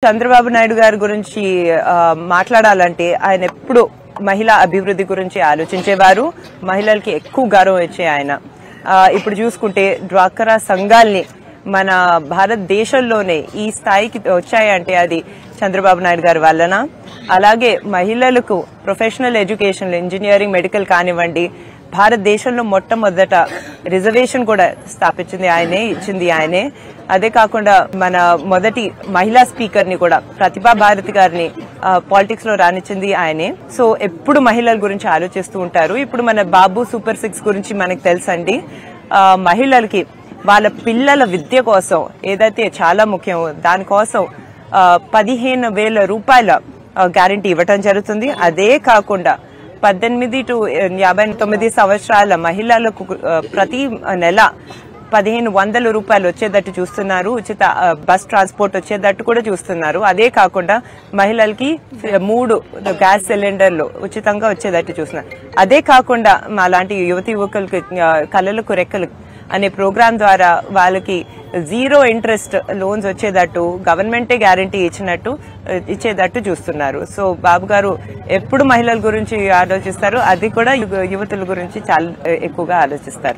చంద్రబాబు నాయుడు గారి గురించి మాట్లాడాలంటే ఆయన ఎప్పుడు మహిళా అభివృద్ధి గురించి ఆలోచించేవారు. మహిళలకి ఎక్కువ గౌరవం ఇచ్చే ఆయన ఇప్పుడు చూసుకుంటే డ్వాక్రా సంఘాల్ని మన భారతదేశంలోనే ఈ స్థాయికి వచ్చాయంటే అది చంద్రబాబు నాయుడు గారి వల్లన. అలాగే మహిళలకు ప్రొఫెషనల్ ఎడ్యుకేషన్, ఇంజనీరింగ్, మెడికల్ కానివ్వండి, భారతదేశంలో మొట్టమొదట రిజర్వేషన్ కూడా స్థాపించింది ఆయనే, ఇచ్చింది ఆయనే. అదే కాకుండా మన మొదటి మహిళా స్పీకర్ ని కూడా ప్రతిభా భారతి గారిని పాలిటిక్స్ లో రానిచ్చింది ఆయనే. సో ఎప్పుడు మహిళల గురించి ఆలోచిస్తూ ఉంటారు. ఇప్పుడు మన బాబు సూపర్ 6 గురించి మనకు తెలుసండి. మహిళలకి వాళ్ళ పిల్లల విద్య కోసం ఏదైతే చాలా ముఖ్యం, దానికోసం 15,000 రూపాయల గ్యారంటీ ఇవ్వటం జరుగుతుంది. అదే కాకుండా 18 to 59 సంవత్సరాల మహిళలకు ప్రతి నెల 1,500 రూపాయలు వచ్చేటట్టు చూస్తున్నారు. ఉచిత బస్ ట్రాన్స్పోర్ట్ వచ్చేటట్టు కూడా చూస్తున్నారు. అదే కాకుండా మహిళలకి 3 గ్యాస్ సిలిండర్లు ఉచితంగా వచ్చేటట్టు చూస్తున్నారు. అదే కాకుండా అలాంటి యువతి యువకులకి కళలకు రెక్కలు అనే ప్రోగ్రాం ద్వారా వాళ్ళకి 0 ఇంట్రెస్ట్ లోన్స్ వచ్చేటట్టు గవర్నమెంటే గ్యారంటీ ఇచ్చేటట్టు చూస్తున్నారు. సో బాబు గారు ఎప్పుడు మహిళల గురించి ఆలోచిస్తారు, అది కూడా యువతుల గురించి చాలా ఎక్కువగా ఆలోచిస్తారు.